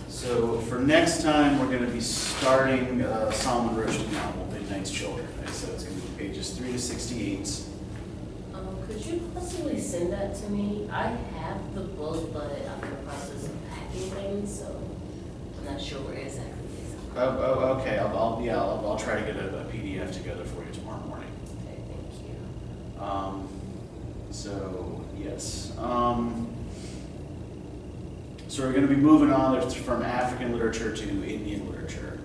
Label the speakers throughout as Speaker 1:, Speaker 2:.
Speaker 1: So for next time, we're going to be starting Solomon Rushdie novel, Midnight's Children. So it's going to be pages 3 to 68.
Speaker 2: Could you possibly send that to me? I have the book, but I'm in the process of packing things, so I'm not sure where exactly it is.
Speaker 1: Okay. I'll try to get a PDF together for you tomorrow morning.
Speaker 2: Okay, thank you.
Speaker 1: So yes. So we're going to be moving on from African literature to Indian literature.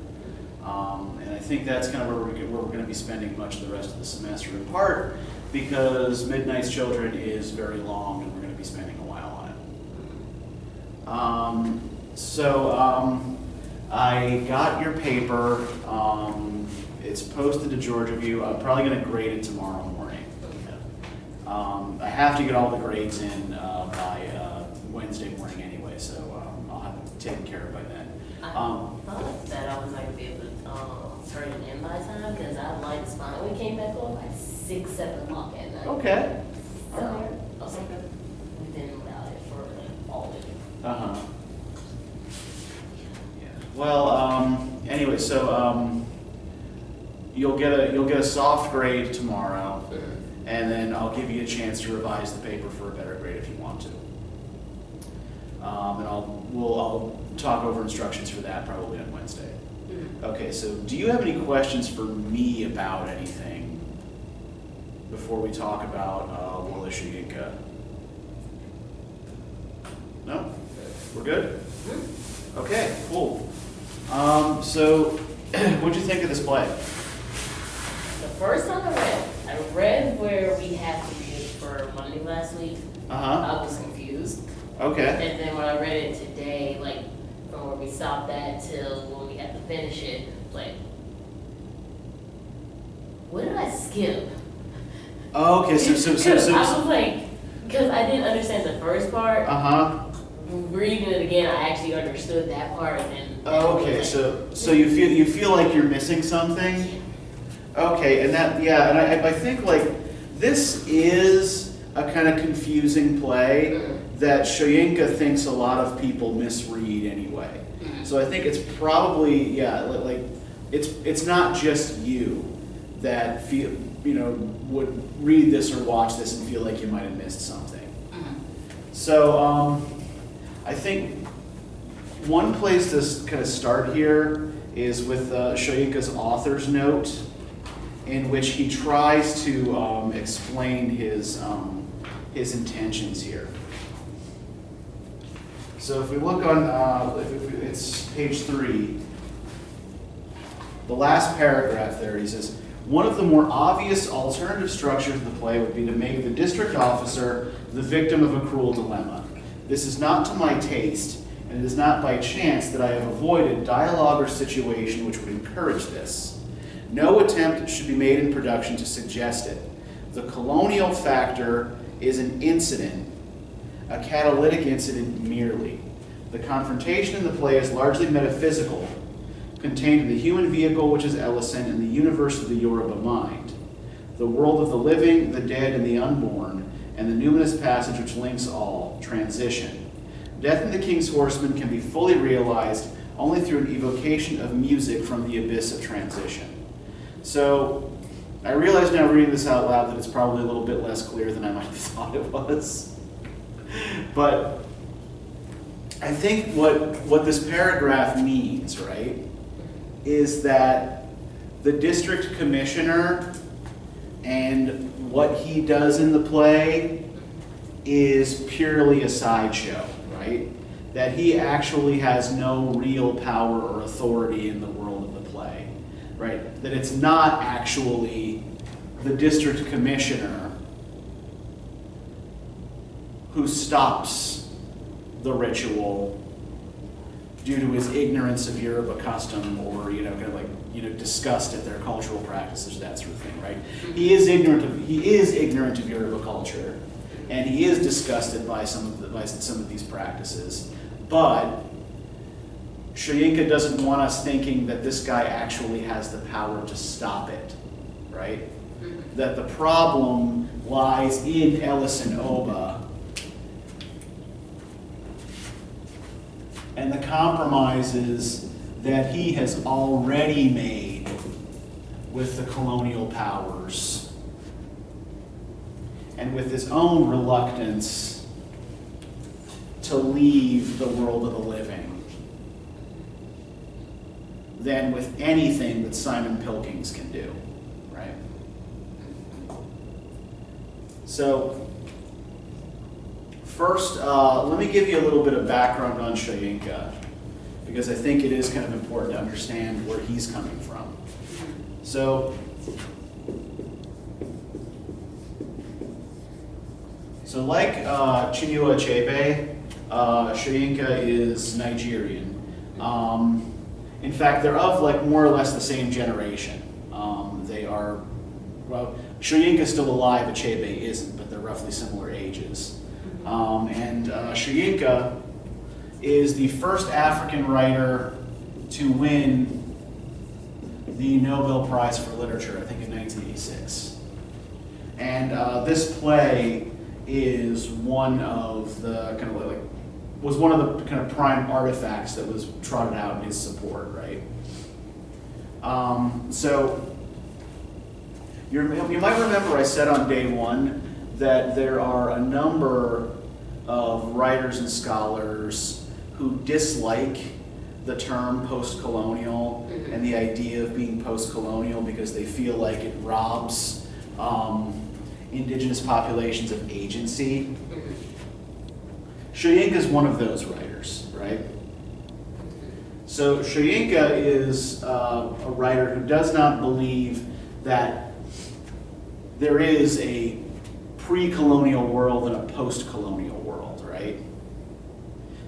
Speaker 1: And I think that's kind of where we're going to be spending much of the rest of the semester, in part because Midnight's Children is very long and we're going to be spending a while on it. I got your paper. It's posted to Georgia View. I'm probably going to grade it tomorrow morning. I have to get all the grades in by Wednesday morning anyway, so I'll have it taken care of by then.
Speaker 2: I thought that I was not going to be able to turn it in by time, because I liked spine. We came back on like 6, 7 o'clock at night.
Speaker 1: Okay.
Speaker 2: So I was like, we've been without it for like all week.
Speaker 1: Uh-huh. Yeah. Well, anyway, so you'll get a soft grade tomorrow, and then I'll give you a chance to revise the paper for a better grade if you want to. And I'll talk over instructions for that probably on Wednesday. Okay, so do you have any questions for me about anything before we talk about Wole Soyinka? No? We're good? Okay, cool. So what'd you think of this play?
Speaker 2: The first time I read where we had to read it for Monday last week. I was confused.
Speaker 1: Okay.
Speaker 2: And then when I read it today, like from where we stopped at till when we had to finish it, like, what did I skip?
Speaker 1: Oh, okay, so
Speaker 2: I was like, because I didn't understand the first part. Reading it again, I actually understood that part, and then.
Speaker 1: Oh, okay, so you feel like you're missing something. Okay, and I think like this is a kind of confusing play that Soyinka thinks a lot of people misread anyway. So I think it's probably like it's not just you that would read this or watch this and feel like you might have missed something. So I think one place to kind of start here is with Soyinka's author's note, in which he tries to explain his intentions here. So if we look on, it's page 3, the last paragraph there, he says, one of the more obvious alternative structures of the play would be to make the district officer the victim of a cruel dilemma. This is not to my taste, and it is not by chance that I have avoided dialogue or situation which would encourage this. No attempt should be made in production to suggest it. The colonial factor is an incident, a catalytic incident merely. The confrontation in the play is largely metaphysical, contained in the human vehicle which is Ellison and the universe of the Yoruba mind, the world of the living, the dead, and the unborn, and the numinous passage which links all, transition. Death in the King's Horseman can be fully realized only through an evocation of music from the abyss of transition. So I realize now reading this out loud that it's probably a little bit less clear than I might have thought it was. But I think what this paragraph means, right, is that the district commissioner and what he does in the play is purely a sideshow, right? That he actually has no real power or authority in the world of the play, right? That it's not actually the district commissioner who stops the ritual due to his ignorance of Yoruba custom or, kind of like, disgust at their cultural practices, that sort of thing, right? He is ignorant of Yoruba culture, and he is disgusted by some of these practices. But Soyinka doesn't want us thinking that this guy actually has the power to stop it, right? That the problem lies in Ellison Oba, and the compromises that he has already made with the colonial powers, and with his own reluctance to leave the world of the living, than with anything that Simon Pilkings can do, right? So, first, let me give you a little bit of background on Soyinka, because I think it is kind of important to understand where he's coming from. So like Chinua Achebe, Soyinka is Nigerian. In fact, they're of like more or less the same generation. They are, well, Soyinka's still alive, Achebe isn't, but they're roughly similar ages. And Soyinka is the first African writer to win the Nobel Prize for Literature, I think in 1986. And this play is one of the kind of like, was one of the kind of prime artifacts that was trotted out in his support, right? So you might remember I said on day one that there are a number of writers and scholars who dislike the term post-colonial and the idea of being post-colonial because they feel like it robs indigenous populations of agency. Soyinka is one of those writers, right? So Soyinka is a writer who does not believe that there is a pre-colonial world and a post-colonial world, right?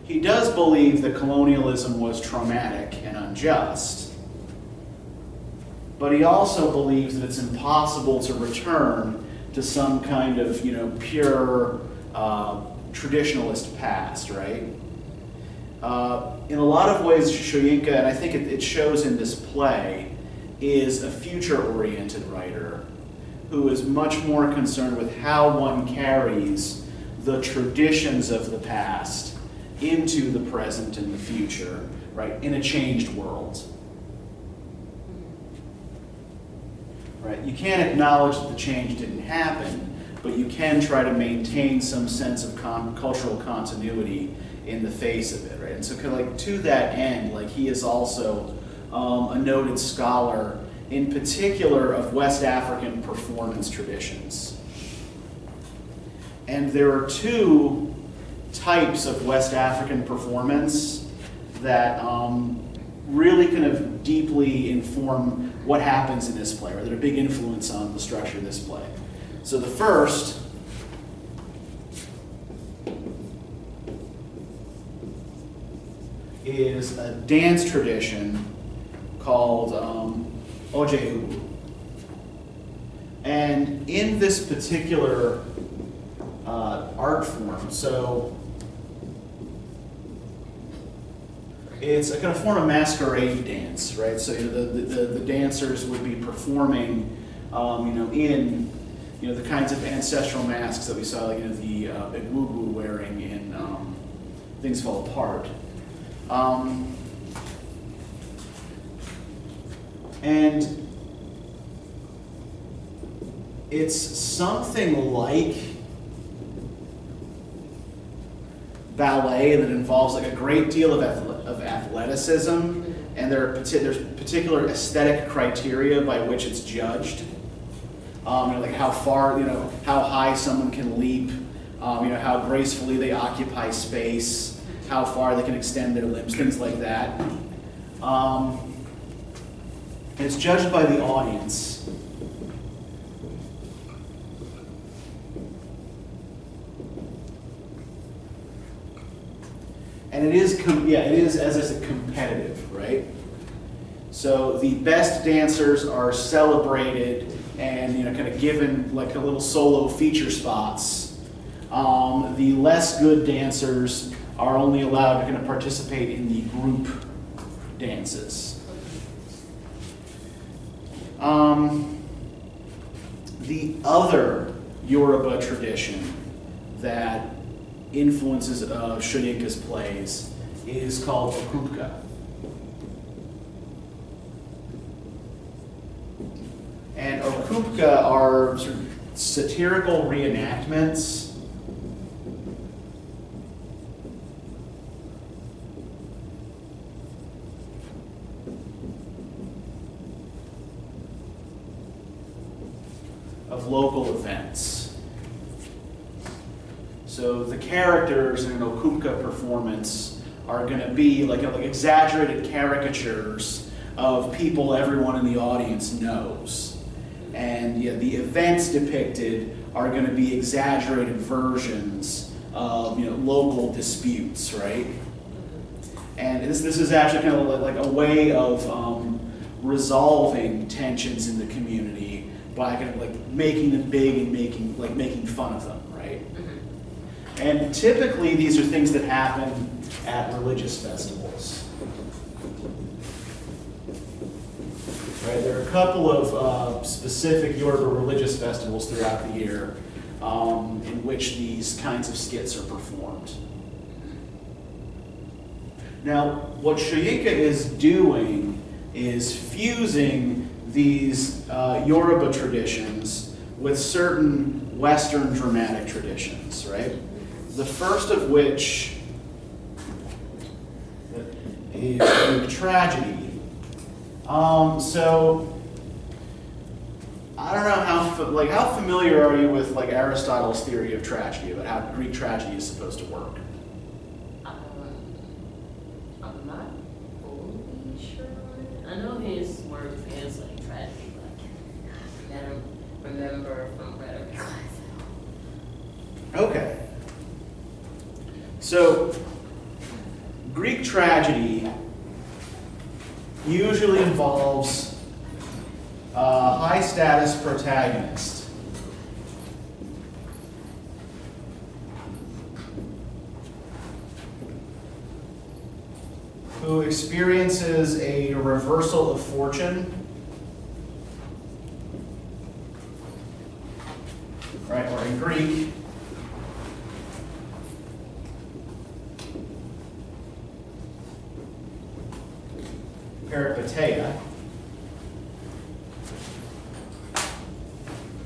Speaker 1: He does believe that colonialism was traumatic and unjust, but he also believes that it's impossible to return to some kind of, pure traditionalist past, right? In a lot of ways, Soyinka, and I think it shows in this play, is a future-oriented writer who is much more concerned with how one carries the traditions of the past into the present and the future, right, in a changed world. Right? You can't acknowledge that the change didn't happen, but you can try to maintain some sense of cultural continuity in the face of it, right? And so kind of like to that end, like he is also a noted scholar, in particular of West African performance traditions. And there are two types of West African performance that really kind of deeply inform what happens in this play, or that are a big influence on the structure of this play. So the first is a dance tradition called Ojehubu. And in this particular art form, so it's a kind of form of masquerade dance, right? So the dancers would be performing, in the kinds of ancestral masks that we saw, like the Igwugwu wearing in Things Fall Apart. And it's something like ballet that involves like a great deal of athleticism, and there's particular aesthetic criteria by which it's judged. Like how far, how high someone can leap, how gracefully they occupy space, how far they can extend their limbs, things like that. And it's judged by the audience. And it is, as I said, competitive, right? So the best dancers are celebrated and kind of given like a little solo feature spots. The less good dancers are only allowed to kind of participate in the group dances. The other Yoruba tradition that influences Soyinka's plays is called okupka. And okupka are sort of satirical reenactments of local events. So the characters in an okupka performance are going to be like exaggerated caricatures of people everyone in the audience knows. And yeah, the events depicted are going to be exaggerated versions of local disputes, right? And this is actually kind of like a way of resolving tensions in the community by kind of like making them big and making fun of them, right? And typically these are things that happen at religious festivals. Right, there are a couple of specific Yoruba religious festivals throughout the year in which these kinds of skits are performed. Now, what Soyinka is doing is fusing these Yoruba traditions with certain Western dramatic traditions, right? The first of which is Greek tragedy. So I don't know how familiar are you with like Aristotle's theory of tragedy, about how Greek tragedy is supposed to work?
Speaker 2: I'm not fully sure on it. I know his work is like tragedy, but I don't remember from rhetoric class at all.
Speaker 1: Okay. So Greek tragedy usually involves a high-status protagonist who experiences a reversal of fortune, right, or in Greek, peripeteia,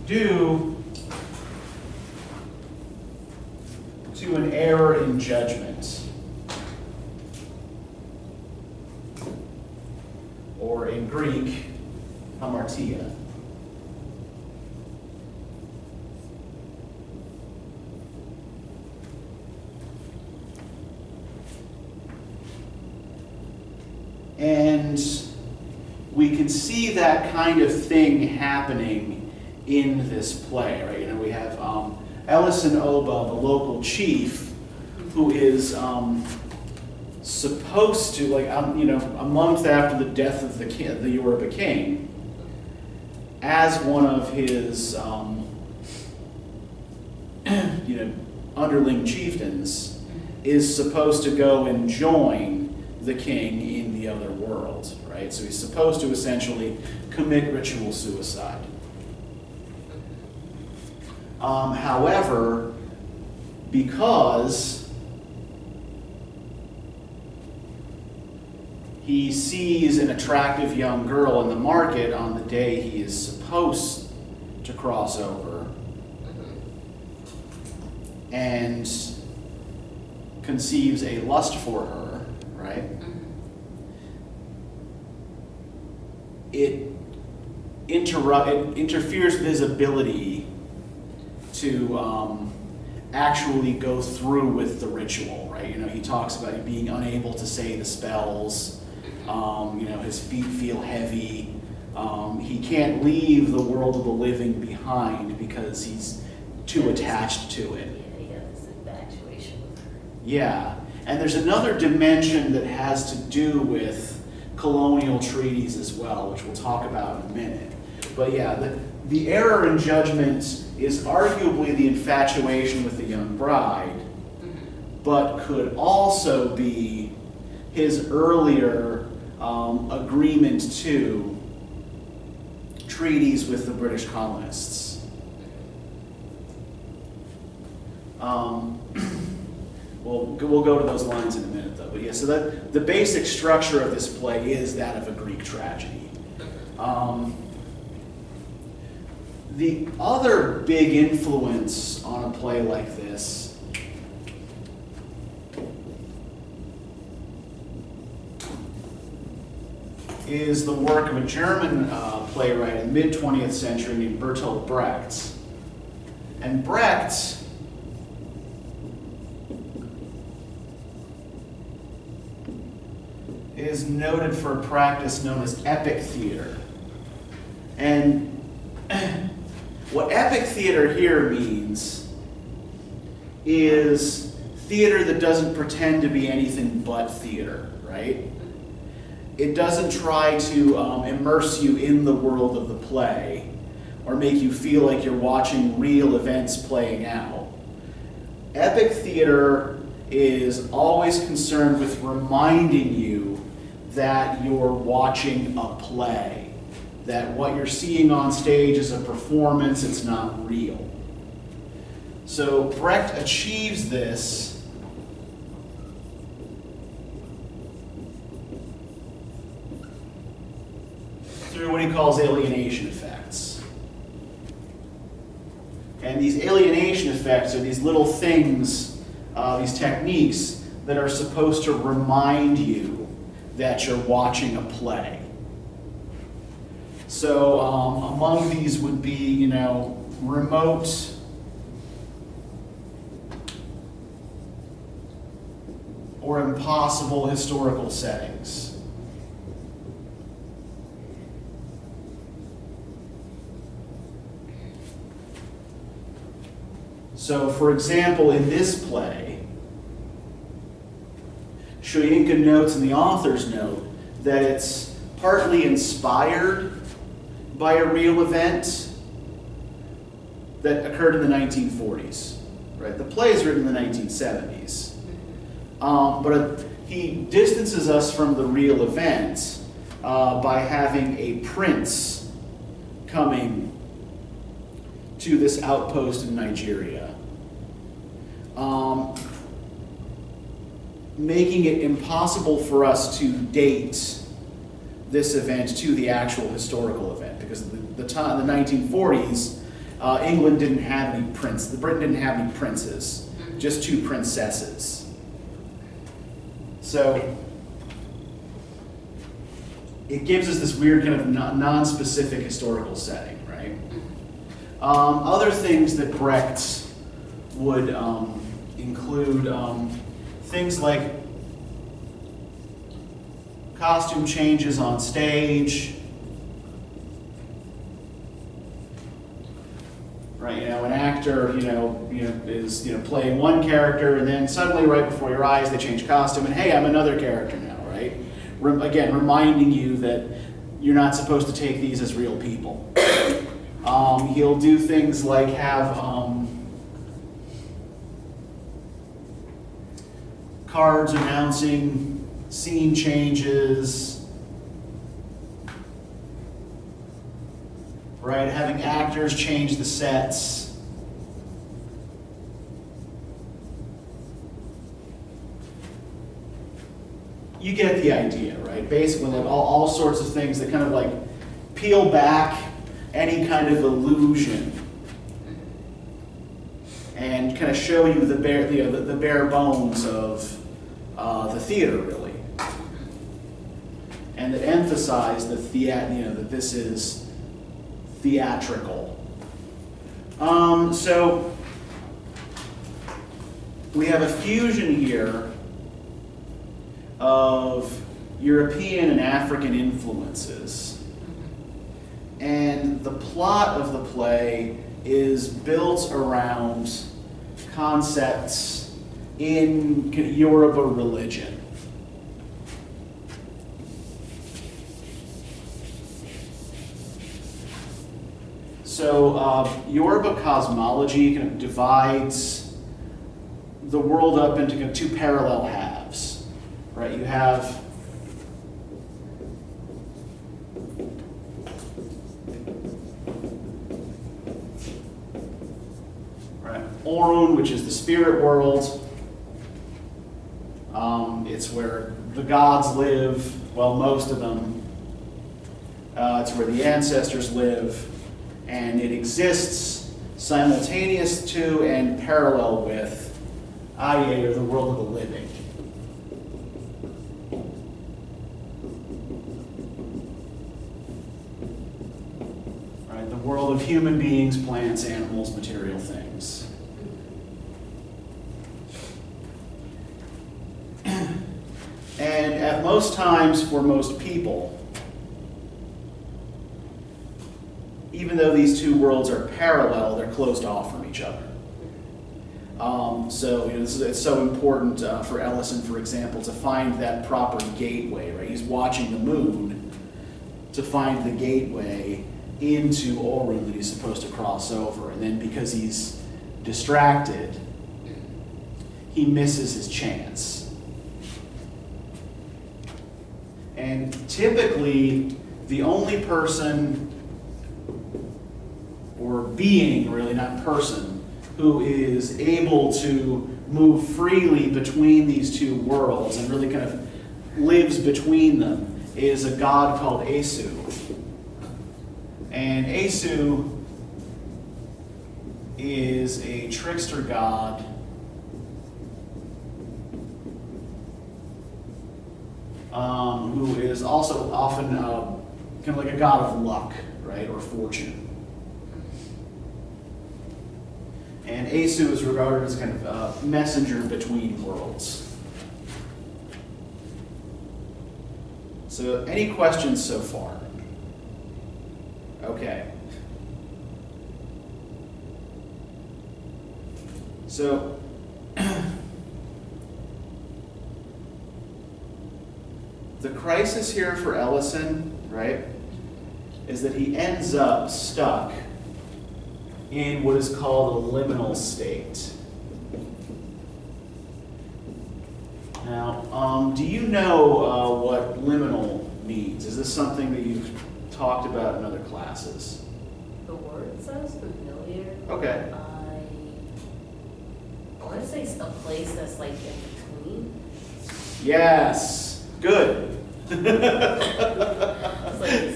Speaker 1: due to an error in judgment, or in Greek, hamartia. And we can see that kind of thing happening in this play, right? We have Ellison Oba, the local chief, who is supposed to, a month after the death of the Yoruba king, as one of his, underling chieftains, is supposed to go and join the king in the other world, right? So he's supposed to essentially commit ritual suicide. However, because he sees an attractive young girl in the market on the day he is supposed to cross over, and conceives a lust for her, right? It interferes with his ability to actually go through with the ritual, right? He talks about being unable to say the spells. His feet feel heavy. He can't leave the world of the living behind because he's too attached to it.
Speaker 2: Yeah, he got this infatuation with her.
Speaker 1: Yeah, and there's another dimension that has to do with colonial treaties as well, which we'll talk about in a minute. But yeah, the error in judgment is arguably the infatuation with the young bride, but could also be his earlier agreement to treaties with the British colonists. Well, we'll go to those lines in a minute, though. But yeah, so that the basic structure of this play is that of a Greek tragedy. The other big influence on a play like this is the work of a German playwright in the mid-20th century named Bertolt Brecht. And Brecht is noted for a practice known as epic theater. And what epic theater here means is theater that doesn't pretend to be anything but theater, right? It doesn't try to immerse you in the world of the play or make you feel like you're watching real events playing out. Epic theater is always concerned with reminding you that you're watching a play, that what you're seeing on stage is a performance, it's not real. So Brecht achieves this through what he calls alienation effects. And these alienation effects are these little things, these techniques that are supposed to remind you that you're watching a play. So among these would be, remote or impossible historical settings. So, for example, in this play, Soyinka notes in the author's note that it's partly inspired by a real event that occurred in the 1940s. Right? The play is written in the 1970s. But he distances us from the real event by having a prince coming to this outpost in Nigeria, making it impossible for us to date this event to the actual historical event, because the 1940s, England didn't have any Britain didn't have any princes, just two princesses. So it gives us this weird kind of non-specific historical setting, right? Other things that Brecht would include things like costume changes on stage, right? An actor, is playing one character, and then suddenly, right before your eyes, they change costume, and hey, I'm another character now, right? Again, reminding you that you're not supposed to take these as real people. He'll do things like have cards announcing scene changes, right? Having actors change the sets. You get the idea, right? Basically, like all sorts of things that kind of like peel back any kind of illusion and kind of show you the bare bones of the theater, really, and that emphasize that this is theatrical. So we have a fusion here of European and African influences, and the plot of the play is built around concepts in Yoruba religion. So Yoruba cosmology kind of divides the world up into kind of two parallel halves, right? You have Orun, which is the spirit world, It's where the gods live, well, most of them. It's where the ancestors live, and it exists simultaneous to and parallel with Aye, or the world of the living. Right, the world of human beings, plants, animals, material things. And at most times, for most people, even though these two worlds are parallel, they're closed off from each other. So it's so important for Ellison, for example, to find that proper gateway, right? He's watching the moon to find the gateway into Orun that he's supposed to cross over. And then because he's distracted, he misses his chance. And typically, the only person, or being really, not person, who is able to move freely between these two worlds and really kind of lives between them is a god called Asu. And Asu is a trickster god who is also often kind of like a god of luck, right, or fortune. And Asu is regarded as kind of a messenger between worlds. So, any questions so far? Okay. So, the crisis here for Ellison, right, is that he ends up stuck in what is called a liminal state. Now, do you know what liminal means? Is this something that you've talked about in other classes?
Speaker 2: The word sounds familiar.
Speaker 1: Okay.
Speaker 2: I want to say it's a place that's like in between.
Speaker 1: Yes. Good.
Speaker 2: It's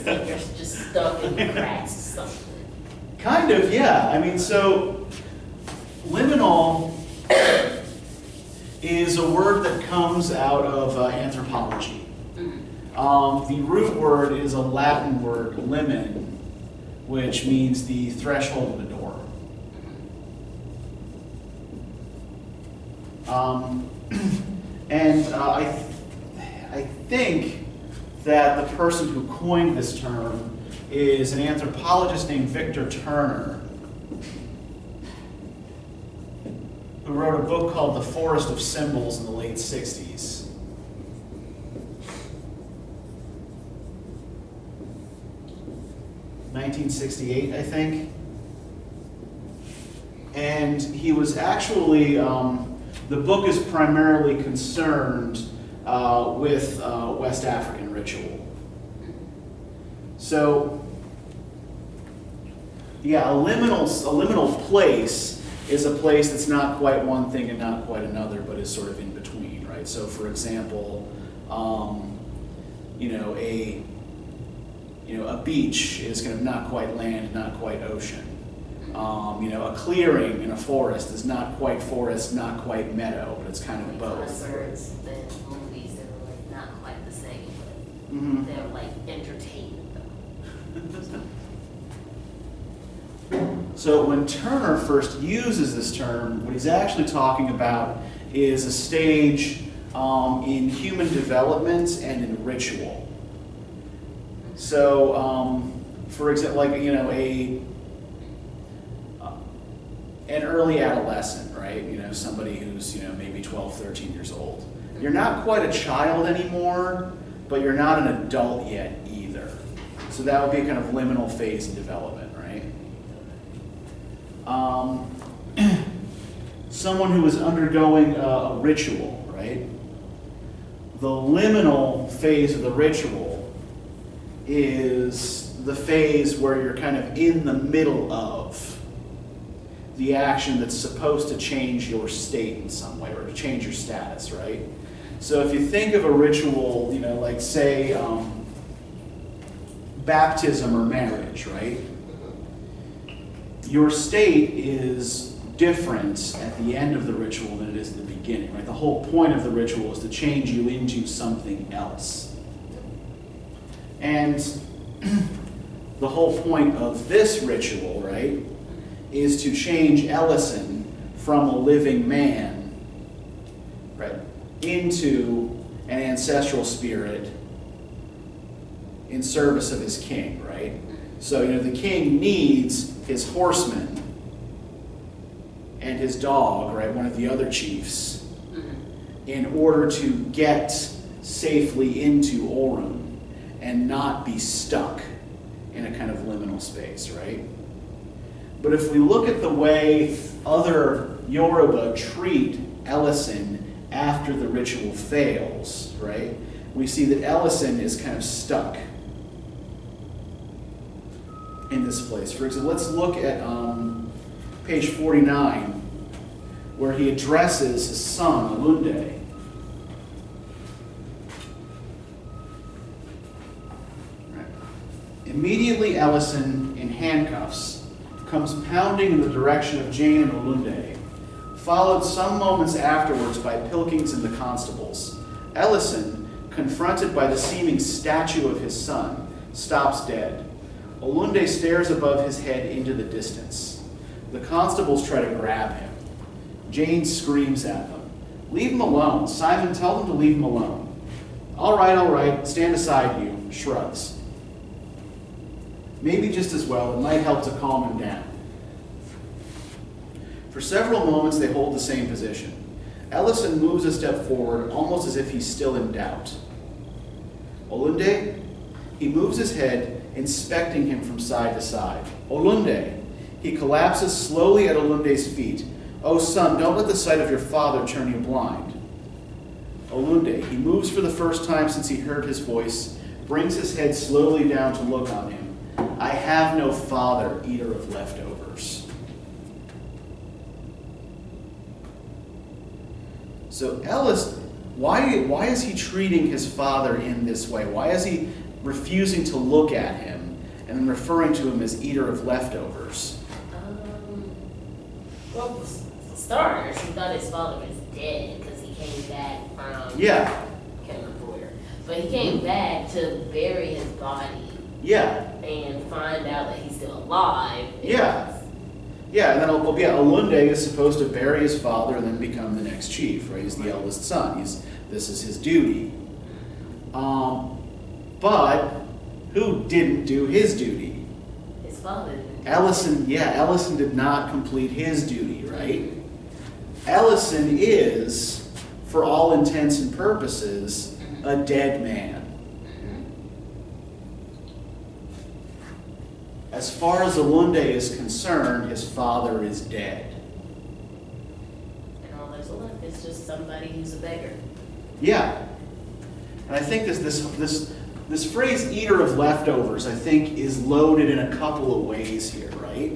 Speaker 2: like you're just stuck in the cracks or something.
Speaker 1: Kind of, yeah. I mean, so liminal is a word that comes out of anthropology. The root word is a Latin word, limen, which means the threshold of a door. And I think that the person who coined this term is an anthropologist named Victor Turner, who wrote a book called The Forest of Symbols in the late 60s. (1968), I think. And he was actually, the book is primarily concerned with West African ritual. So, yeah, a liminal place is a place that's not quite one thing and not quite another, but is sort of in between, right? So, for example, a beach is kind of not quite land, not quite ocean. A clearing in a forest is not quite forest, not quite meadow, but it's kind of both.
Speaker 2: Concerts and movies that are like not quite the same, but
Speaker 1: Mm-hmm.
Speaker 2: they're like entertainment
Speaker 1: So when Turner first uses this term, what he's actually talking about is a stage in human development and in ritual. So, for example, like an early adolescent, right? Somebody who's maybe 12, 13 years old. You're not quite a child anymore, but you're not an adult yet either. So that would be a kind of liminal phase in development, right? Someone who is undergoing a ritual, right? The liminal phase of the ritual is the phase where you're kind of in the middle of the action that's supposed to change your state in some way, or to change your status, right? So if you think of a ritual, you know, like say baptism or marriage, right? Your state is different at the end of the ritual than it is at the beginning, right? The whole point of the ritual is to change you into something else. And the whole point of this ritual, right, is to change Ellison from a living man, right, into an ancestral spirit in service of his king, right? So, you know, the king needs his horseman and his dog, right, one of the other chiefs, in order to get safely into Orun and not be stuck in a kind of liminal space, right? But if we look at the way other Yoruba treat Ellison after the ritual fails, right, we see that Ellison is kind of stuck in this place. For example, let's look at page 49, where he addresses his son, Olunde. Right. Immediately, Ellison, in handcuffs, comes pounding in the direction of Jane and Olunde, followed some moments afterwards by Pilkings and the constables. Ellison, confronted by the seeming statue of his son, stops dead. Olunde stares above his head into the distance. The constables try to grab him. Jane screams at them. "Leave him alone. Simon, tell them to leave him alone." All right, stand aside, you," shrugs. Maybe just as well, it might help to calm him down. For several moments, they hold the same position. Ellison moves a step forward, almost as if he's still in doubt. "Olunde?" He moves his head, inspecting him from side to side. "Olunde." He collapses slowly at Olunde's feet. "Oh, son, don't let the sight of your father turn you blind." Olunde, he moves for the first time since he heard his voice, brings his head slowly down to look on him. "I have no father, eater of leftovers." So Ellis, why is he treating his father in this way? Why is he refusing to look at him and referring to him as eater of leftovers?
Speaker 2: Well, for starters, he thought his father was dead because he came back from...
Speaker 1: Yeah.
Speaker 2: I can't remember where. But he came back to bury his body.
Speaker 1: Yeah.
Speaker 2: And find out that he's still alive.
Speaker 1: Yeah. Yeah, and then Olunde is supposed to bury his father and then become the next chief, right? He's the eldest son. This is his duty. But who didn't do his duty?
Speaker 2: His father didn't.
Speaker 1: Ellison did not complete his duty, right? Ellison is, for all intents and purposes, a dead man. As far as Olunde is concerned, his father is dead.
Speaker 2: And all there's left is just somebody who's a beggar.
Speaker 1: Yeah. And I think this phrase "eater of leftovers," I think, is loaded in a couple of ways here, right?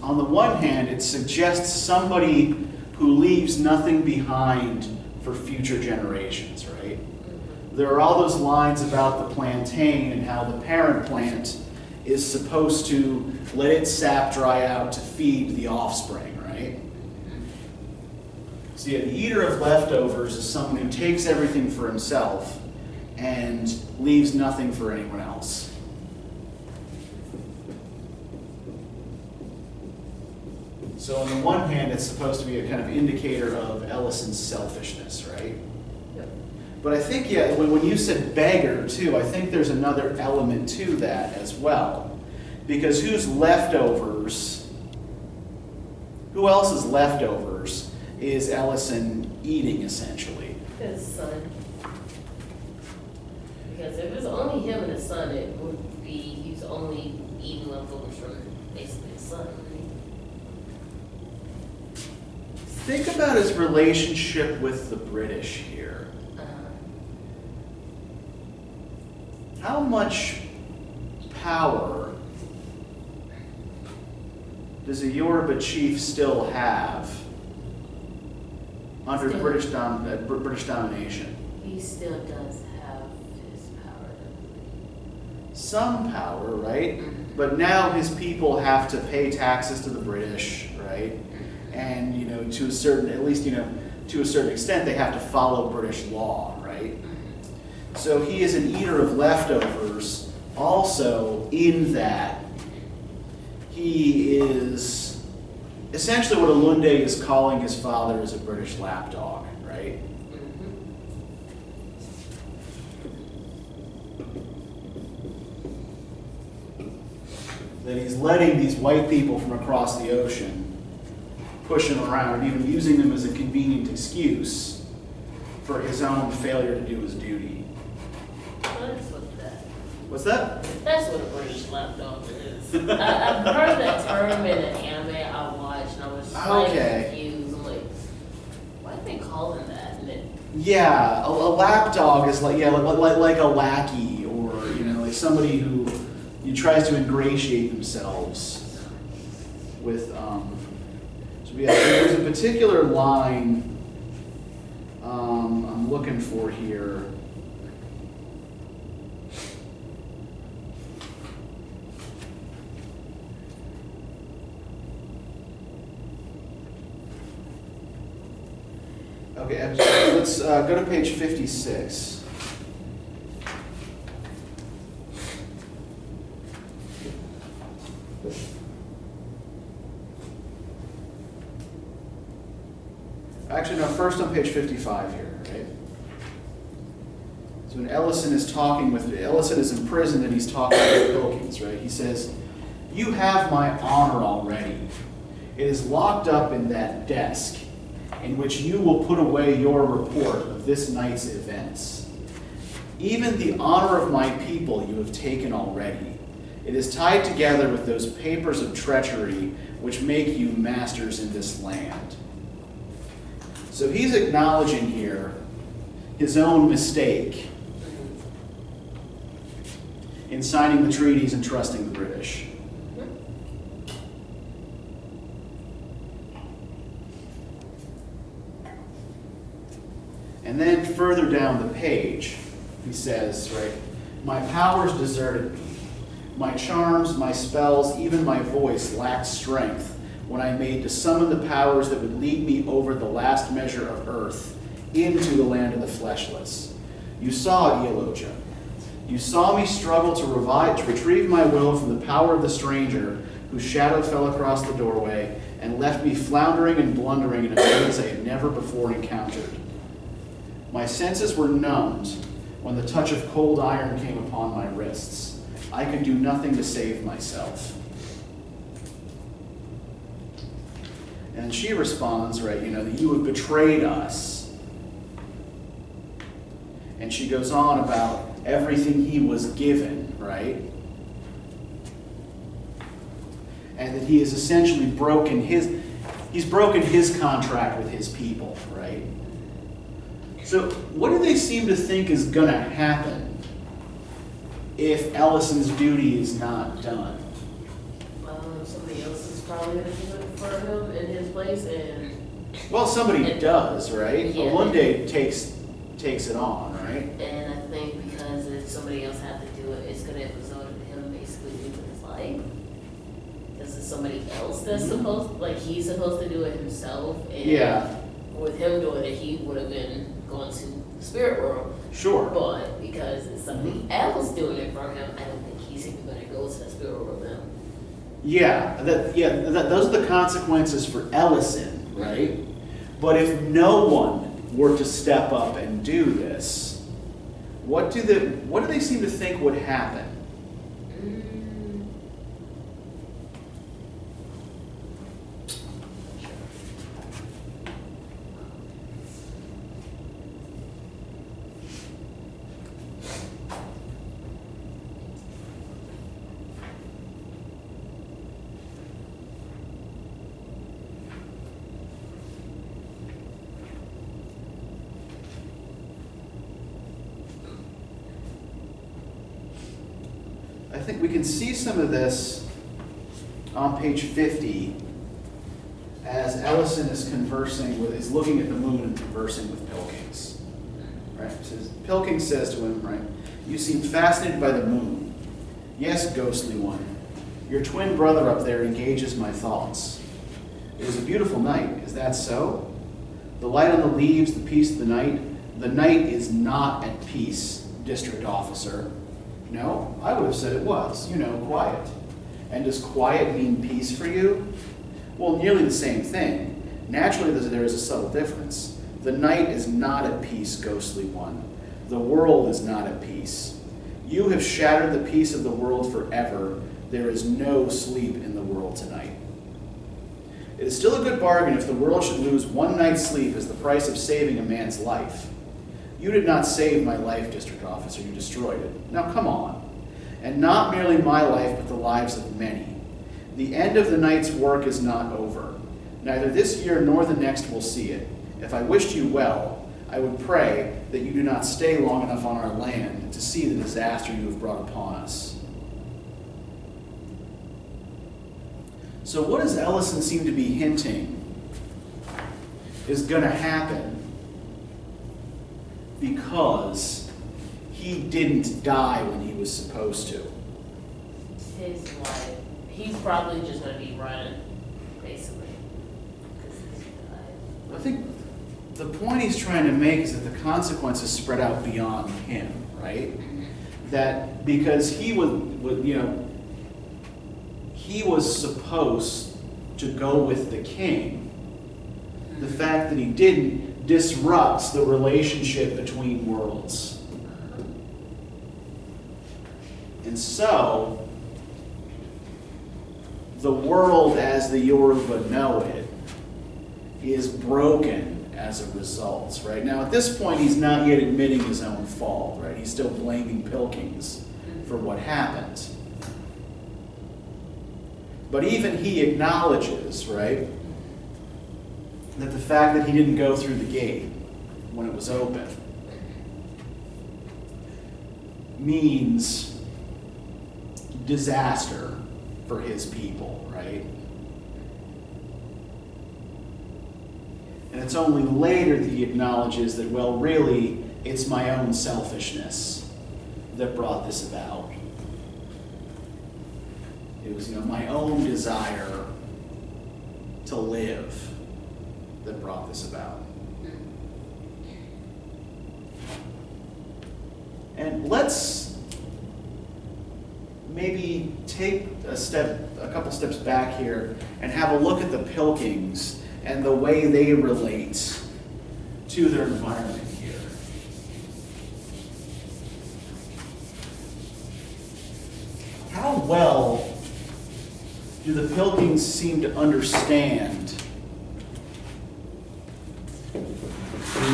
Speaker 1: On the one hand, it suggests somebody who leaves nothing behind for future generations, right? There are all those lines about the plantain and how the parent plant is supposed to let its sap dry out to feed the offspring, right? So yeah, the eater of leftovers is someone who takes everything for himself and leaves nothing for anyone else. So on the one hand, it's supposed to be a kind of indicator of Ellison's selfishness, right?
Speaker 2: Yep.
Speaker 1: But I think, yeah, when you said beggar, too, I think there's another element to that as well. Because whose leftovers, who else's leftovers is Ellison eating, essentially?
Speaker 2: His son. Because if it was only him and his son, it would be, he was only eating leftovers from basically his son, right?
Speaker 1: think about his relationship with the British here. How much power does a Yoruba chief still have under British domination?
Speaker 2: He still does have his power.
Speaker 1: Some power, right? But now his people have to pay taxes to the British, right? And to a certain, at least to a certain extent, they have to follow British law, right? So he is an eater of leftovers, also in that he is essentially what Olunde is calling his father is a British lapdog, right? That he's letting these white people from across the ocean push him around and even using them as a convenient excuse for his own failure to do his duty. What's that?
Speaker 2: That's what a British lapdog is. I've heard that term in an anime I watched, and I was confused. I'm like, why do they call him that?
Speaker 1: Yeah, a lapdog is like a lackey, or like somebody who tries to ingratiate themselves with. So yeah, there's a particular line I'm looking for here. Okay, let's go to page 56. Actually, no, first on page 55 here, right? So when Ellison is imprisoned and he's talking with Wilkins, right? He says, "You have my honor already. It is locked up in that desk, in which you will put away your report of this night's events. Even the honor of my people you have taken already. It is tied together with those papers of treachery which make you masters in this land." So he's acknowledging here his own mistake in signing the treaties and trusting the British. And then further down the page, he says, right, "My powers deserted me. My charms, my spells, even my voice lacked strength when I made to summon the powers that would lead me over the last measure of earth into the land of the fleshless. You saw it, Eologia. You saw me struggle to retrieve my will from the power of the stranger whose shadow fell across the doorway and left me floundering and blundering in a maze I had never before encountered. My senses were numbed when the touch of cold iron came upon my wrists. I could do nothing to save myself." And she responds, right, that you have betrayed us. And she goes on about everything he was given, right? And that he has essentially broken his contract with his people, right? So what do they seem to think is going to happen if Ellison's duty is not done?
Speaker 2: Somebody else is probably going to do it for him in his place, and
Speaker 1: well, somebody does, right?
Speaker 2: Yeah.
Speaker 1: Olunde takes it on, right?
Speaker 2: And I think because if somebody else had to do it, it's going to result in him basically losing his life. This is somebody else that's he's supposed to do it himself. And with him doing it, he would have been going to the spirit world.
Speaker 1: Sure.
Speaker 2: But because it's somebody else doing it for him, I don't think he's even going to go to the spirit world now.
Speaker 1: Those are the consequences for Ellison, right? But if no one were to step up and do this, what do they seem to think would happen? think we can see some of this on page 50 as Ellison is is looking at the moon and conversing with Pilkings. Right? Pilkings says to him, right, "You seem fascinated by the moon. Yes, ghostly one. Your twin brother up there engages my thoughts. It is a beautiful night. Is that so? The light on the leaves, the peace of the night. The night is not at peace, district officer." No, I would have said it was. Quiet. And does quiet mean peace for you? Well, nearly the same thing. Naturally, there is a subtle difference. The night is not at peace, ghostly one. The world is not at peace. You have shattered the peace of the world forever. There is no sleep in the world tonight. It is still a good bargain if the world should lose one night's sleep as the price of saving a man's life. You did not save my life, district officer. You destroyed it. Now come on. And not merely my life, but the lives of many. The end of the night's work is not over. Neither this year nor the next will see it. If I wished you well, I would pray that you do not stay long enough on our land to see the disaster you have brought upon us. So what does Ellison seem to be hinting is going to happen because he didn't die when he was supposed to?
Speaker 2: His life. He's probably just going to be running, basically. Because he died.
Speaker 1: I think the point he's trying to make is that the consequences spread out beyond him, right? That because he was supposed to go with the king, the fact that he didn't disrupts the relationship between worlds. And so, the world as the Yoruba know it is broken as a result, right? Now, at this point, he's not yet admitting his own fault, right? He's still blaming Pilkings for what happened. But even he acknowledges, right, that the fact that he didn't go through the gate when it was open means disaster for his people, right? And it's only later that he acknowledges that, well, really, it's my own selfishness that brought this about. It was, my own desire to live that brought this about. And let's maybe take a couple steps back here and have a look at the Pilkings and the way they relate to their environment here. How well do the Pilkings seem to understand the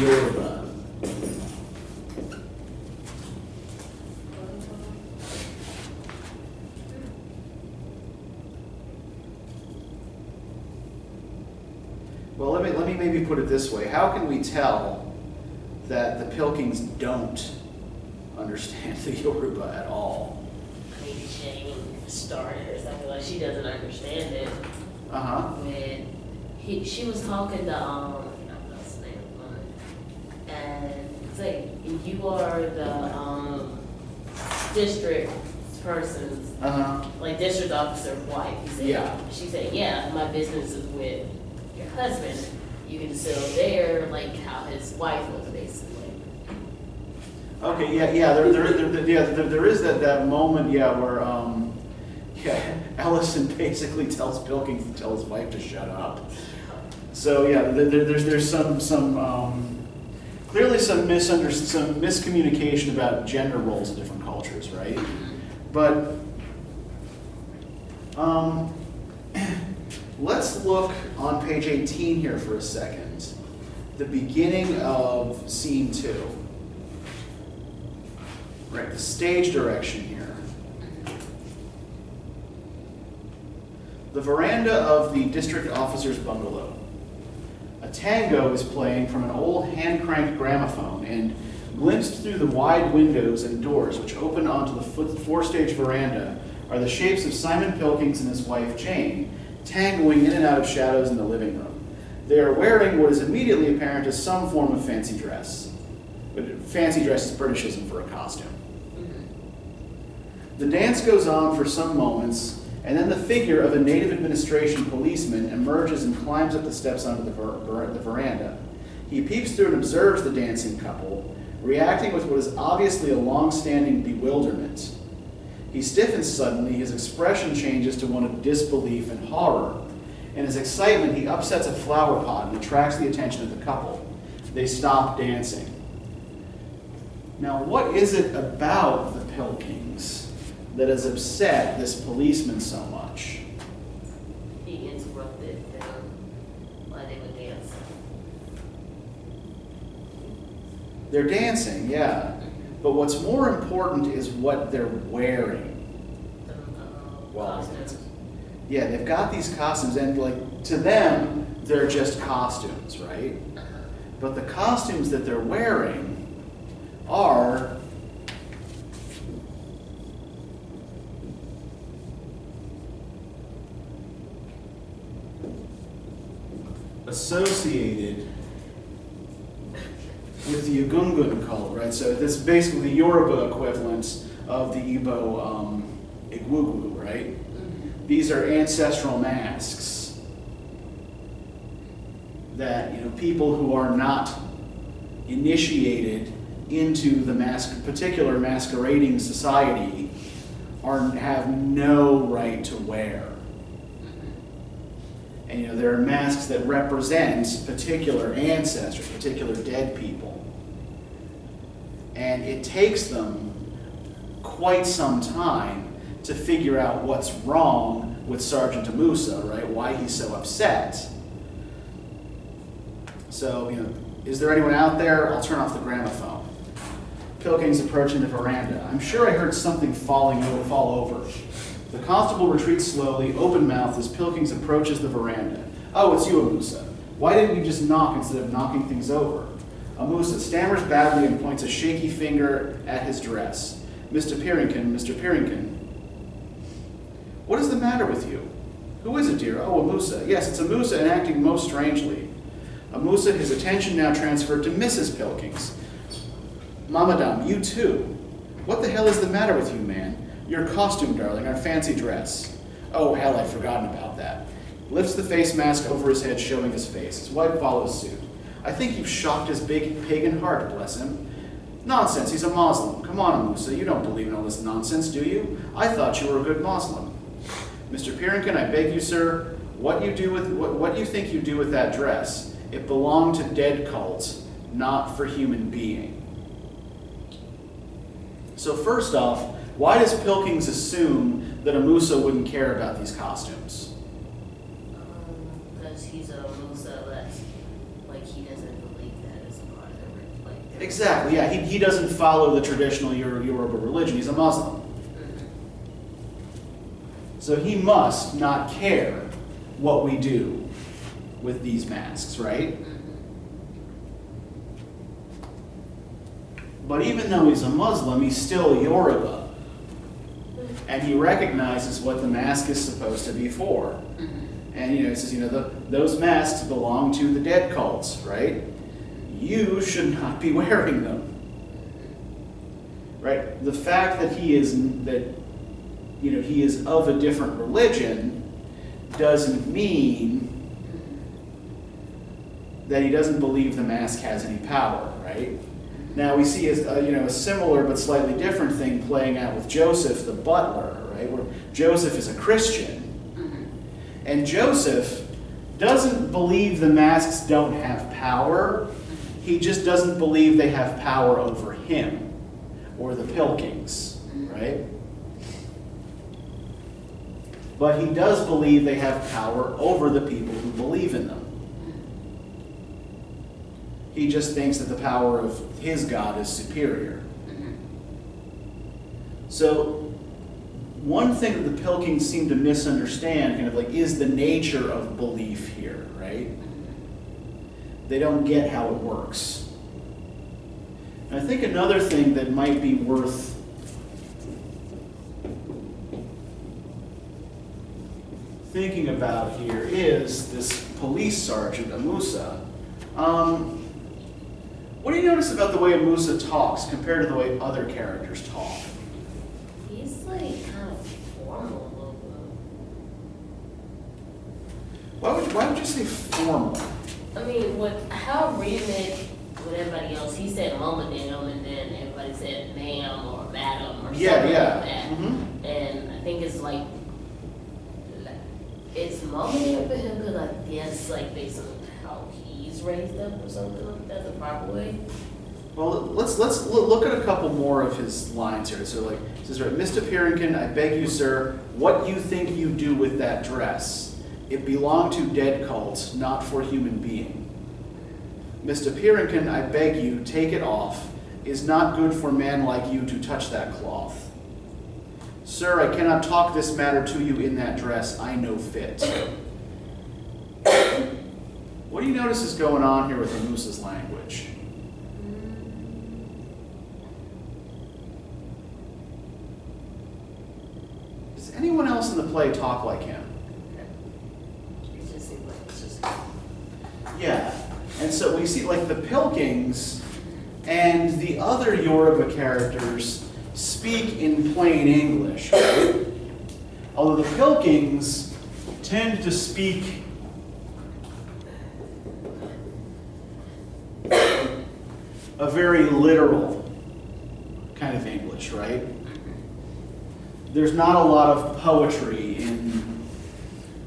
Speaker 1: Yoruba? Well, let me maybe put it this way. How can we tell that the Pilkings don't understand the Yoruba at all?
Speaker 2: Maybe Jane started or something, like she doesn't understand it. When she was talking to what's his name, and say you are the district person's like district officer's wife. He said,
Speaker 1: Yeah.
Speaker 2: She said, yeah, my business is with your husband. You can still there, like how his wife was basically.
Speaker 1: Okay, there is that moment, where Ellison basically tells Pilkings to tell his wife to shut up. So there's some clearly some miscommunication about gender roles in different cultures, right? But let's look on page 18 here for a second. The beginning of scene 2. Right, the stage direction here. The veranda of the district officer's bungalow. A tango is playing from an old hand-cranked gramophone, and Glimpsed through the wide windows and doors which open onto the four-stage veranda are the shapes of Simon Pilkings and his wife Jane, tangoing in and out of shadows in the living room. They are wearing what is immediately apparent as some form of fancy dress. But fancy dress is Britishism for a costume. The dance goes on for some moments, and then the figure of a native administration policeman emerges and climbs up the steps onto the veranda. He peeps through and observes the dancing couple, reacting with what is obviously a long-standing bewilderment. He stiffens suddenly, his expression changes to one of disbelief and horror. In his excitement, he upsets a flower pot and attracts the attention of the couple. They stop dancing. Now, what is it about the Pilkings that has upset this policeman so much?
Speaker 2: He interrupted them while they were dancing.
Speaker 1: They're dancing, yeah. But what's more important is what they're wearing.
Speaker 2: Costumes.
Speaker 1: Yeah, they've got these costumes, and like to them, they're just costumes, right? But the costumes that they're wearing are associated with the Ugungun cult, right? So this is basically the Yoruba equivalent of the Igbo Igwugwu, right? These are ancestral masks that, you know, people who are not initiated into the particular masquerading society have no right to wear. And, you know, there are masks that represent particular ancestors, particular dead people. And it takes them quite some time to figure out what's wrong with Sergeant Amusa, right? Why he's so upset. So, you know, is there anyone out there? I'll turn off the gramophone. Pilkings approaching the veranda. I'm sure I heard something fall over. The constable retreats slowly, open-mouthed, as Pilkings approaches the veranda. Oh, it's you, Amusa. Why didn't you just knock instead of knocking things over? Amusa stammers badly and points a shaky finger at his dress. Mr. Pirrington. What is the matter with you? Who is it, dear? Oh, Amusa. Yes, it's Amusa, and acting most strangely. Amusa, his attention now transferred to Mrs. Pilkings. Madame, you too. What the hell is the matter with you, man? Your costume, darling, our fancy dress. Oh, hell, I'd forgotten about that. Lifts the face mask over his head, showing his face. His wife follows suit. I think you've shocked his big pagan heart, bless him. Nonsense, he's a Muslim. Come on, Amusa, you don't believe in all this nonsense, do you? I thought you were a good Muslim. Mr. Pirrington, I beg you, sir, what do you think you do with that dress? It belonged to dead cults, not for human being. So first off, why does Pilkings assume that Amusa wouldn't care about these costumes?
Speaker 2: Because he's a Musa, like he doesn't believe that as a part of the like.
Speaker 1: Exactly, yeah. He doesn't follow the traditional Yoruba religion. He's a Muslim. So he must not care what we do with these masks, right? But even though he's a Muslim, he's still Yoruba. And he recognizes what the mask is supposed to be for. And, you know, he says, you know, those masks belong to the dead cults, right? You should not be wearing them. Right? The fact that he is of a different religion doesn't mean that he doesn't believe the mask has any power, right? Now we see a similar but slightly different thing playing out with Joseph the butler, right? Where Joseph is a Christian, and Joseph doesn't believe the masks don't have power. He just doesn't believe they have power over him or the Pilkings, right? But he does believe they have power over the people who believe in them. He just thinks that the power of his God is superior. So one thing that the Pilkings seem to misunderstand is the nature of belief here, right? They don't get how it works. And I think another thing that might be worth thinking about here is this police sergeant, Amusa. What do you notice about the way Amusa talks compared to the way other characters talk?
Speaker 2: He's like kind of formal a little bit.
Speaker 1: Why would you say formal?
Speaker 2: I mean, how remake with everybody else, he said mama damn, and then everybody said ma'am or madam or something
Speaker 1: Yeah.
Speaker 2: like that.
Speaker 1: Mm-hmm.
Speaker 2: And I think it's like, it's mama damn for him because I guess like based on how he's raised up or something like that, the proper way.
Speaker 1: Well, let's look at a couple more of his lines here. So like, it says, right, Mr. Pierrinkin, I beg you, sir, what you think you do with that dress? It belonged to dead cult, not for human being. Mr. Pierrinkin, I beg you, take it off. Is not good for man like you to touch that cloth. Sir, I cannot talk this matter to you in that dress. I know fit. What do you notice is going on here with Amusa's language? Does anyone else in the play talk like him?
Speaker 2: It just seems like it's just.
Speaker 1: Yeah. And so we see like the Pilkings and the other Yoruba characters speak in plain English, right? Although the Pilkings tend to speak a very literal kind of English, right? There's not a lot of poetry in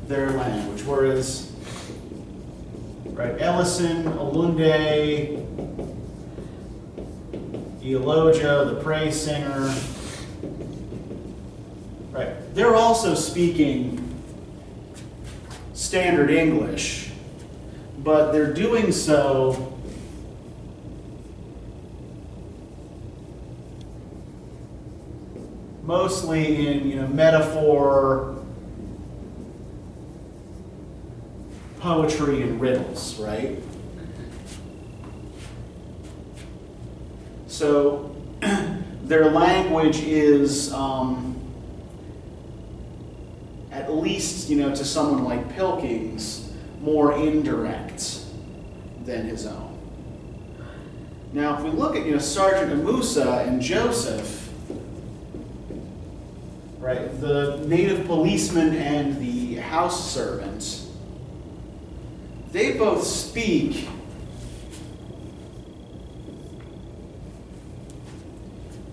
Speaker 1: their language, whereas, right, Ellison, Olunde, Eloja, the praise singer, right, they're also speaking standard English, but they're doing so mostly in, metaphor, poetry, and riddles, right? So their language is, at least, to someone like Pilkings, more indirect than his own. Now, if we look at, Sergeant Amusa and Joseph, right, the native policeman and the house servant, they both speak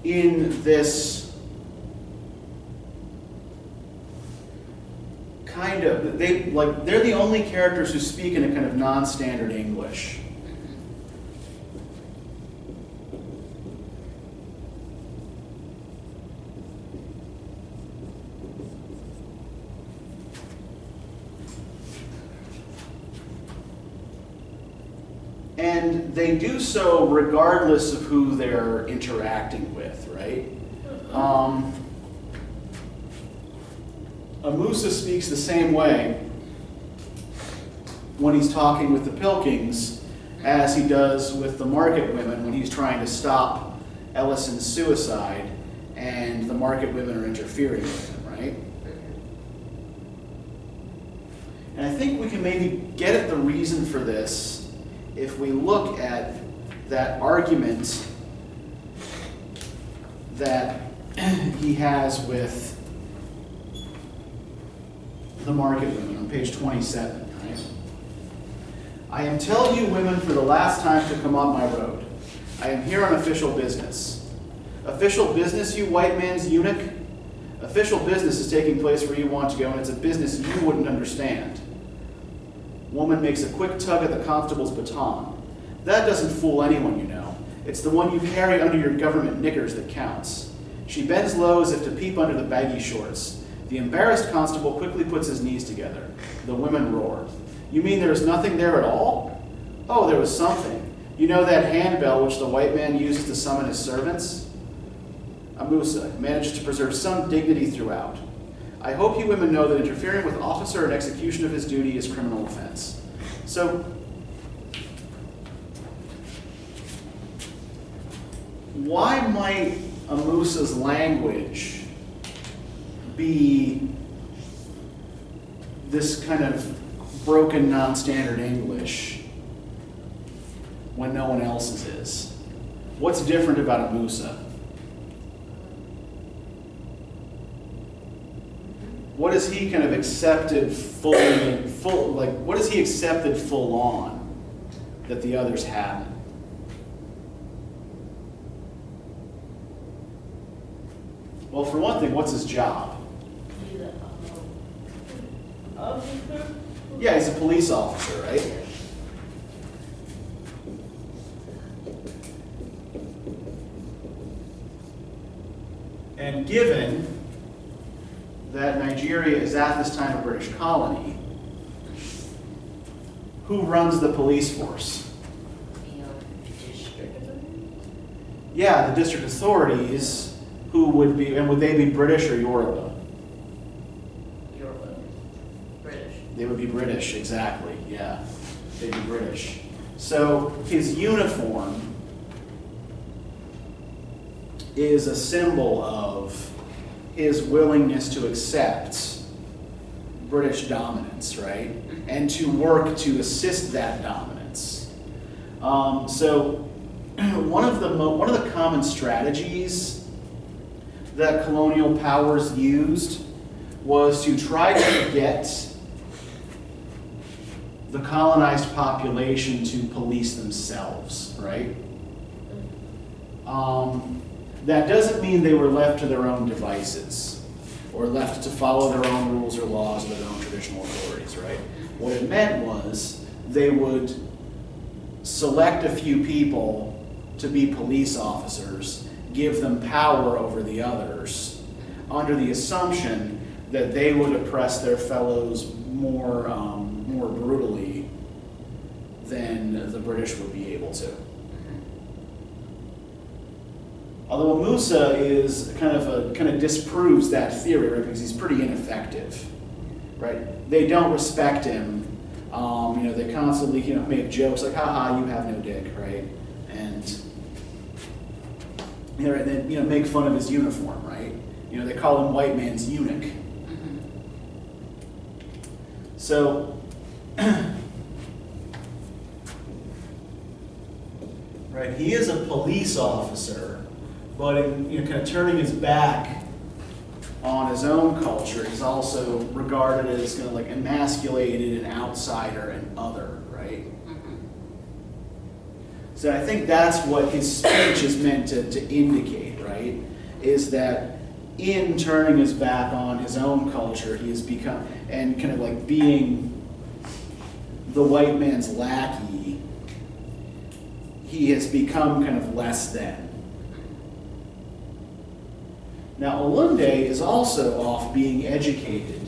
Speaker 1: in this kind of, they're the only characters who speak in a kind of non-standard English. And they do so regardless of who they're interacting with, right? Amusa speaks the same way when he's talking with the Pilkings as he does with the market women when he's trying to stop Ellison's suicide and the market women are interfering with him, right? And I think we can maybe get at the reason for this if we look at that argument that he has with the market women on page 27, right? I am telling you women for the last time to come on my road. I am here on official business. Official business, you white man's eunuch? Official business is taking place where you want to go, and it's a business you wouldn't understand. Woman makes a quick tug at the constable's baton. That doesn't fool anyone, It's the one you carry under your government knickers that counts. She bends low as if to peep under the baggy shorts. The embarrassed constable quickly puts his knees together. The women roar. You mean there is nothing there at all? Oh, there was something. You know that handbell which the white man uses to summon his servants? Amusa manages to preserve some dignity throughout. I hope you women know that interfering with officer in execution of his duty is criminal offense. So, why might a Musa's language be this kind of broken, non-standard English when no one else's is? What's different about a Musa? What has he kind of accepted what has he accepted full on that the others haven't? Well, for one thing, what's his job?
Speaker 2: He's a officer.
Speaker 1: Yeah, he's a police officer, right? And given that Nigeria is at this time a British colony, who runs the police force?
Speaker 2: District.
Speaker 1: Yeah, the district authorities, who would be, and would they be British or Yoruba?
Speaker 2: Yoruba. British.
Speaker 1: They would be British, exactly, yeah. They'd be British. So his uniform is a symbol of his willingness to accept British dominance, right? And to work to assist that dominance. So one of the common strategies that colonial powers used was to try to get the colonized population to police themselves, right? That doesn't mean they were left to their own devices or left to follow their own rules or laws or their own traditional authorities, right? What it meant was they would select a few people to be police officers, give them power over the others, under the assumption that they would oppress their fellows more brutally than the British would be able to. Although a Musa is kind of disproves that theory, right? Because he's pretty ineffective, right? They don't respect him. They constantly make jokes like, "Ha, you have no dick," right? And then make fun of his uniform, right? They call him white man's eunuch. So, right, he is a police officer, but in kind of turning his back on his own culture, he's also regarded as kind of like emasculated, an outsider, and other, right? So I think that's what his speech is meant to indicate, right? Is that in turning his back on his own culture, he has become, and kind of like being the white man's lackey, he has become kind of less than. Now, Olunde is also off being educated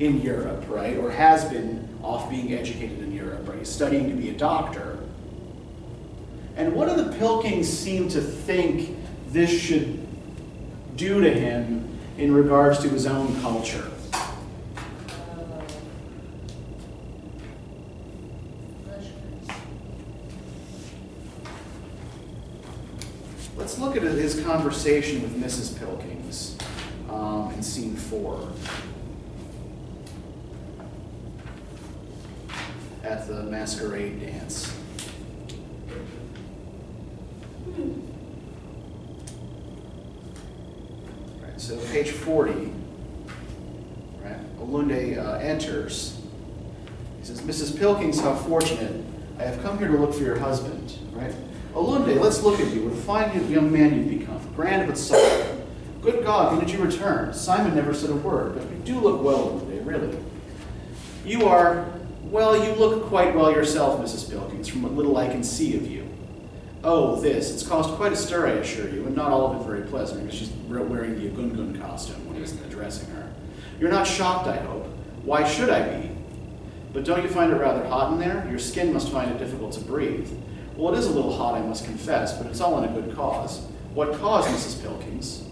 Speaker 1: in Europe, right? Or has been off being educated in Europe, right? He's studying to be a doctor. And what do the Pilkings seem to think this should do to him in regards to his own culture? Let's look at his conversation with Mrs. Pilkings in scene 4 at the masquerade dance. Right, so page 40, right, Olunde enters. He says, "Mrs. Pilkings, how fortunate. I have come here to look for your husband," right? "Olunde, let's look at you. What a fine young man you've become. Grand but subtle. Good God, when did you return? Simon never said a word, but you do look well, Olunde, really. You are, well, you look quite well yourself, Mrs. Pilkings, from what little I can see of you. Oh, this, it's caused quite a stir, I assure you, and not all of it very pleasant, because she's wearing the Agungun costume when he's addressing her. You're not shocked, I hope. Why should I be? But don't you find it rather hot in there? Your skin must find it difficult to breathe. Well, it is a little hot, I must confess, but it's all in a good cause. What cause, Mrs. Pilkings?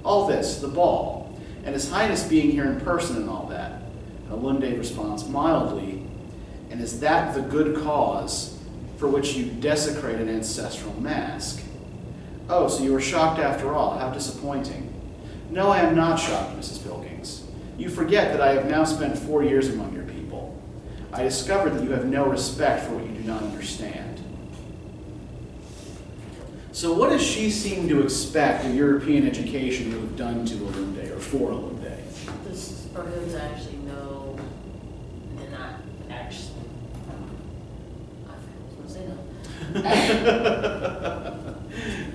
Speaker 1: All this, the ball, and His Highness being here in person and all that." And Olunde responds mildly, "And is that the good cause for which you desecrate an ancestral mask. Oh, so you were shocked after all. How disappointing. No, I am not shocked, Mrs. Pilkings. You forget that I have now spent 4 years among your people. I discovered that you have no respect for what you do not understand. So what does she seem to expect a European education would have done to Olunde, or for Olunde?
Speaker 2: This, for him to actually know and not actually, I was going to say no.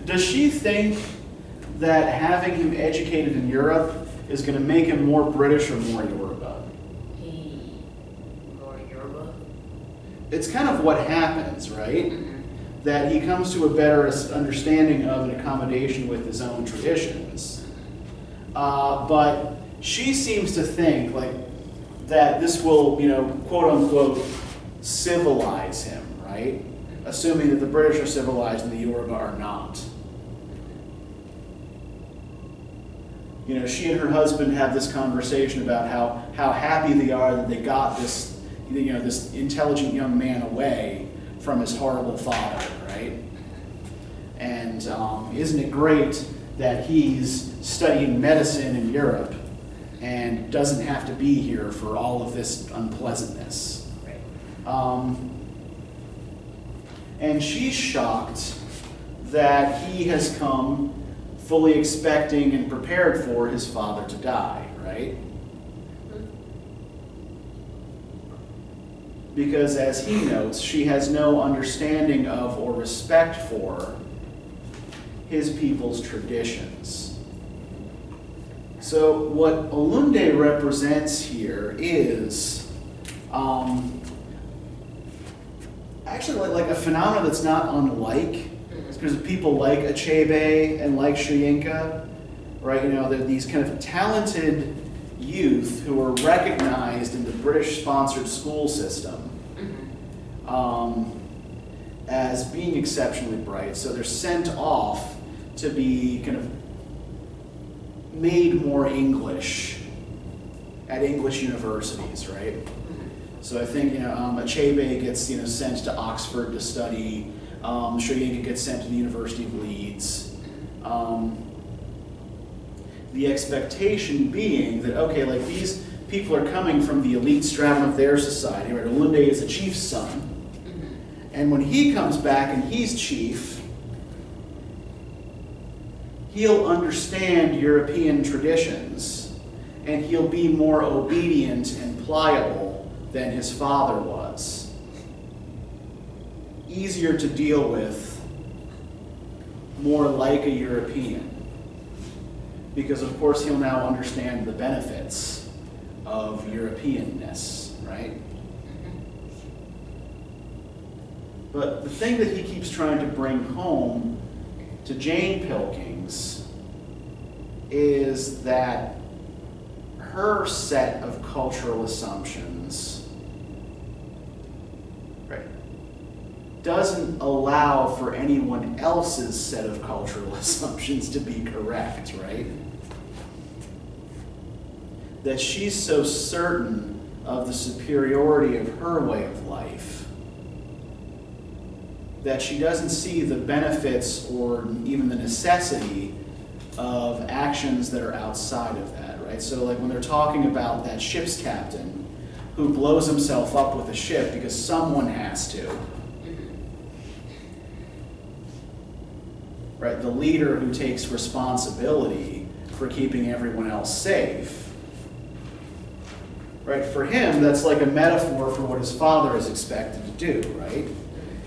Speaker 1: Does she think that having him educated in Europe is going to make him more British or more Yoruba?
Speaker 2: More Yoruba?
Speaker 1: It's kind of what happens, right?
Speaker 2: Mm-hmm.
Speaker 1: That he comes to a better understanding of an accommodation with his own traditions. But she seems to think like that this will, quote unquote, civilize him, right? Assuming that the British are civilized and the Yoruba are not. She and her husband have this conversation about how happy they are that they got this, this intelligent young man away from his horrible father, right? And isn't it great that he's studying medicine in Europe and doesn't have to be here for all of this unpleasantness?
Speaker 2: Right.
Speaker 1: And she's shocked that he has come fully expecting and prepared for his father to die, right? Because as he notes, she has no understanding of or respect for his people's traditions. So what Olunde represents here is actually like a phenomenon that's not unlike, because people like Achebe and like Soyinka, right? They're these kind of talented youth who are recognized in the British-sponsored school system as being exceptionally bright. So they're sent off to be kind of made more English at English universities, right? So I think Achebe gets sent to Oxford to study. Soyinka gets sent to the University of Leeds. The expectation being that, okay, like these people are coming from the elite stratum of their society, right? Olunde is a chief's son. And when he comes back and he's chief, he'll understand European traditions and he'll be more obedient and pliable than his father was. Easier to deal with, more like a European. Because of course he'll now understand the benefits of Europeanness, right? But the thing that he keeps trying to bring home to Jane Pilkings is that her set of cultural assumptions, right, doesn't allow for anyone else's set of cultural assumptions to be correct, right? That she's so certain of the superiority of her way of life that she doesn't see the benefits or even the necessity of actions that are outside of that, right? So like when they're talking about that ship's captain who blows himself up with a ship because someone has to, right? The leader who takes responsibility for keeping everyone else safe, right? For him, that's like a metaphor for what his father is expected to do, right?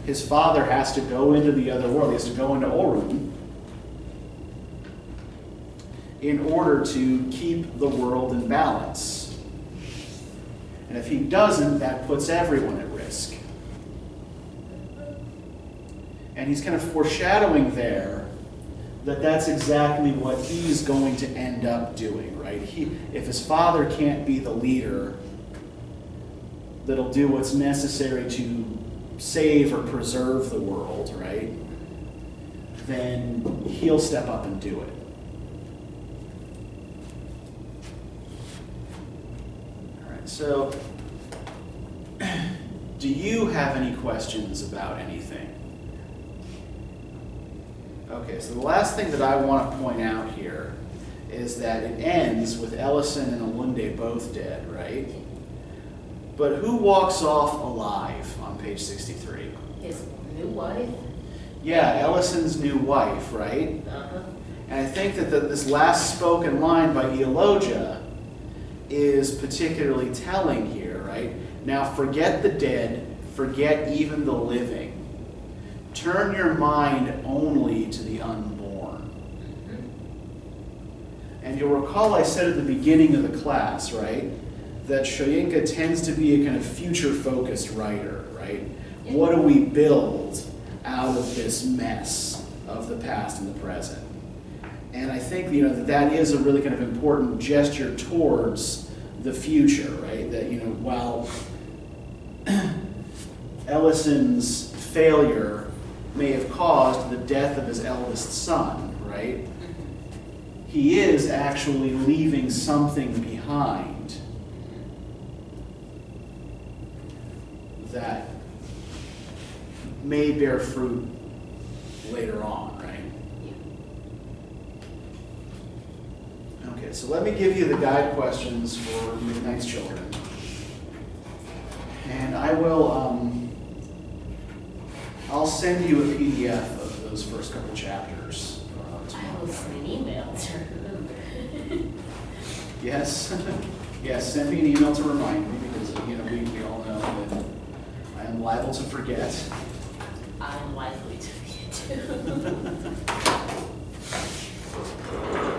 Speaker 1: His father has to go into the other world. He has to go into Orun in order to keep the world in balance. And if he doesn't, that puts everyone at risk. And he's kind of foreshadowing there that that's exactly what he's going to end up doing, right? If his father can't be the leader that'll do what's necessary to save or preserve the world, right, then he'll step up and do it. All right, so Do you have any questions about anything? Okay, so the last thing that I want to point out here is that it ends with Ellison and Alunde both dead, right? But who walks off alive on page 63?
Speaker 2: His new wife?
Speaker 1: Yeah, Ellison's new wife, right?
Speaker 2: Uh-huh.
Speaker 1: And I think that this last spoken line by Eologia is particularly telling here, right? Now forget the dead, forget even the living. Turn your mind only to the unborn. And you'll recall I said at the beginning of the class, right, that Soyinka tends to be a kind of future-focused writer, right?
Speaker 2: Yeah.
Speaker 1: What do we build out of this mess of the past and the present? And I think, you know, that is a really kind of important gesture towards the future, right? That, you know, while Ellison's failure may have caused the death of his eldest son, right? He is actually leaving something behind that may bear fruit later on, right? Okay, so let me give you the guide questions for Midnight's Children. And I will, I'll send you a PDF of those first couple chapters.
Speaker 2: I will send an email to remember.
Speaker 1: Yes, yes, send me an email to remind me because, you know, we all know that I am liable to forget.
Speaker 2: I'm likely to forget too.